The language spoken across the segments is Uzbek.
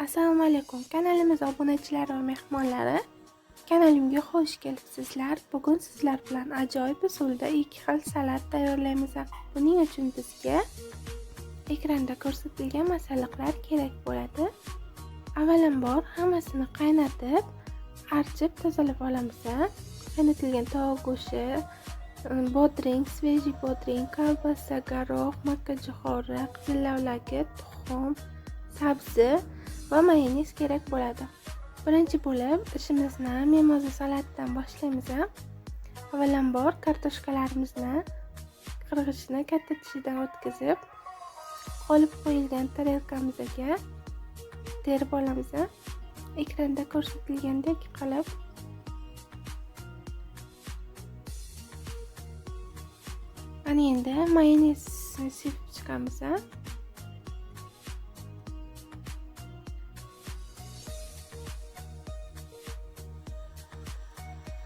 Assalomu alaykum, kanalimiz obunachilari va mehmonlari. Kanalimga xush kelibsizlar. Bugun sizlar bilan ajoyib usulda 2 xil salat tayyorlaymiz. Buning uchun bizga ekranda ko'rsatilgan masalliqlar kerak bo'ladi. Avvalambor hammasini qaynatib, archib tozalab olamiz. Qaynatilgan tovuq go'shti, bodring, svejiy bodring, kolbasa, garoq, makkajo'xori, qizil lavlagi, tuxum, sabzi va mayonez kerak bo'ladi. Birinchi bo'lib ishimizni mimoza salatdan boshlaymiz. Avvalambor kartoshkalarimizni qirg'ichni katta tishidan o'tkazib, qolib qo'yilgan tarelkamizga terib olamiz. Ekranda ko'rsatilgandek qilib ana endi mayonezni sepib chiqamiz.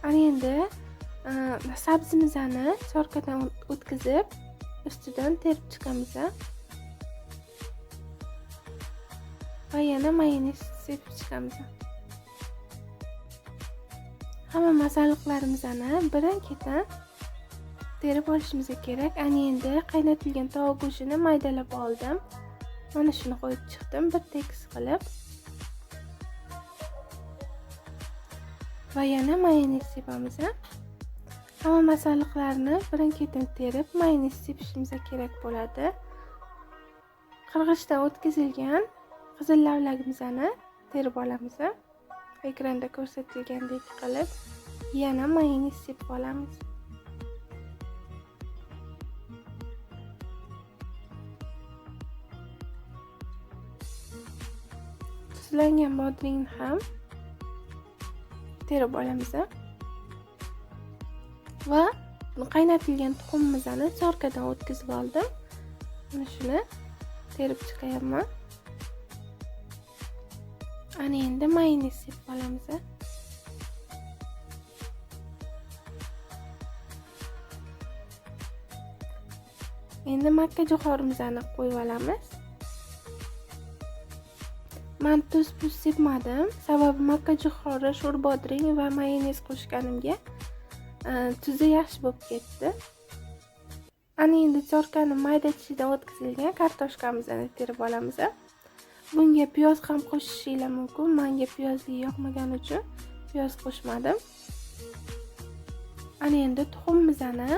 Ana endi sabzimizni chorkadan o'tkazib, ustidan terib chiqamiz. Va yana mayonez sepib chiqamiz. Hamma masalliqlarimizni birin-ketin terib olishimiz kerak. Ana endi qaynatilgan tovuq go'shtini maydalab oldim. Mana shuni qo'yib chiqdim, bir tekis qilib. Va yana mayonez sepamiz. Hamma masalliqlarni birin-ketin terib, mayonez sepishimiz kerak bo'ladi. Qirg'ichdan o'tkazilgan qizil lavlagimizni terib olamiz. Ekranda ko'rsatilgandek qilib yana mayonez sepib olamiz. Tuzlangan bodringni ham terib olamiz. Va qaynatilgan tuxumimizni chorkadan o'tkazib oldim. Mana shuni terib chiqayapman. Ana endi mayonez sepib olamiz. Endi makkajo'xorimizni qo'yib olamiz. Men tuz sepmadim, sababi makkajo'xori, sho'rbodring va mayonez qo'shganimga tuzi yaxshi bo'lib ketdi. Ana endi chorkani mayda tishidan o'tkazilgan kartoshkamizni terib olamiz. Bunga piyoz ham qo'shishingiz mumkin. Menga piyozli yoqmagani uchun piyoz qo'shmadim. Ana endi tuxumimizni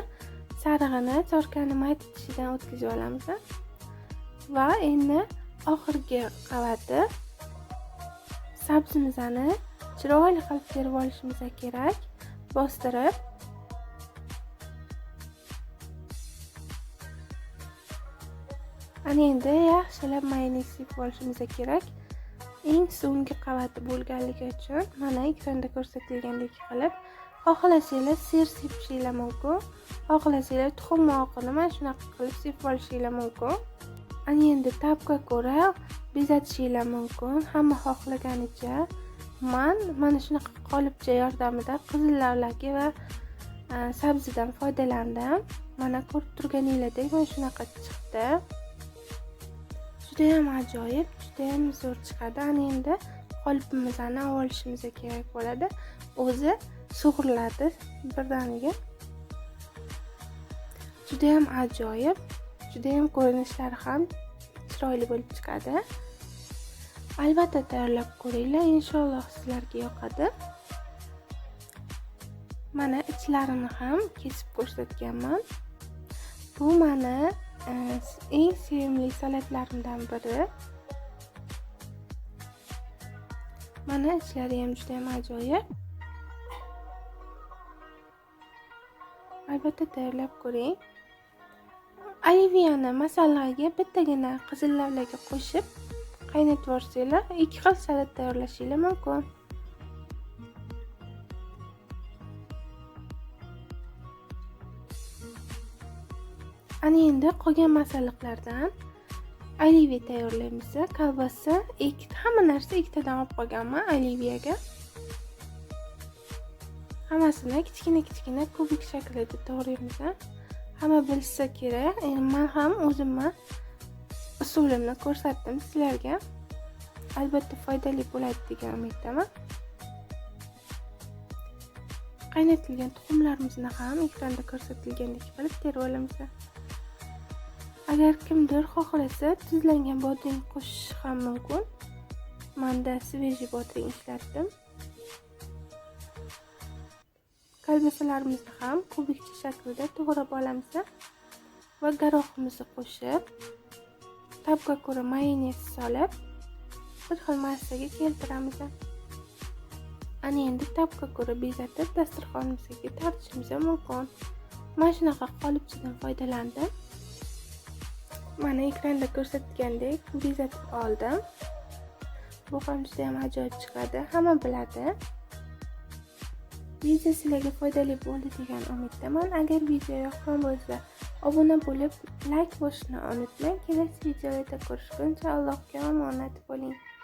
sarig'ini chorkani mayda tishidan o'tkazib olamiz. Va endi oxirgi qavati sabzimizni chiroyli qilib terib olishimiz kerak. Bostirib ana endi yaxshilab mayonez sepib olishimiz kerak. Eng so'nggi qavati bo'lganligi uchun mana ekranda ko'rsatilgandek qilib, xohlasanglar sir sepishingiz mumkin, xohlasanglar tuxum oqini mana shunaqa qilib sepib olishingiz mumkin. Ana endi tabga ko'ra bezatishingiz mumkin, hamma xohlaganicha. Men mana shunaqa qolipcha yordamida qizil lavlagi va sabzidan foydalandim. Mana ko'rib turganingizdek mana shunaqa chiqdi. Juda ham ajoyib, juda ham zo'r chiqadi. Ana endi qolipimizni olishimiz kerak bo'ladi. O'zi sug'uriladi birdaniga. Juda ham ajoyib, juda ham ko'rinishlari ham chiroyli bo'lib chiqadi. Albatta tayyorlab ko'ringlar, inshaalloh sizlarga yoqadi. Mana ichlarini ham kesib ko'rsatganman. Bu meni eng sevimli salatlarimdan biri. Mana ichlari ham juda ham ajoyib. Albatta tayyorlab ko'ring. Oliviyani masalliqga bittagina qizil lavlagi qo'shib qaynatib yuborsanglar, 2 xil salat tayyorlashingiz mumkin. Ana endi qolgan masalliqlardan oliviya tayyorlaymiz. Kolbasa, hamma narsa ikkitadan olib qolganman oliviyaga. Hammasini kichkina kubik shaklida to'g'raymiz. Hamma bilsa kerak. Men ham o'zimni usulimni ko'rsatdim sizlarga. albatta foydali bo'ladi degan umiddaman. Qaynatilgan tuxumlarimizni ham ekranda ko'rsatilgandek qilib terib olamiz. Agar kimdir xohlasa, tuzlangan bodring qo'shish ham mumkin. Menda svejiy bodring ishlatdim. Kolbasalarimizni ham kubikcha shaklda to'g'rab olamiz va garohimizni qo'shib, tabga ko'ra mayonez solib, bir xil massaga keltiramiz. Ana endi tabga ko'ra bezatib, dasturxonimizga tortishimiz mumkin. Mana shunaqa qolipchadan foydalandim. Mana ekranda ko'rsatgandek bezatib oldim. Bu ham juda ham ajoyib chiqadi, hamma biladi. Video sizlarga foydali bo'ldi degan umiddaman. Agar video yoqqan bo'lsa, obuna bo'lib, like bosishni unutmang. Kelasi videoda ko'rishguncha Allohga omonat bo'ling.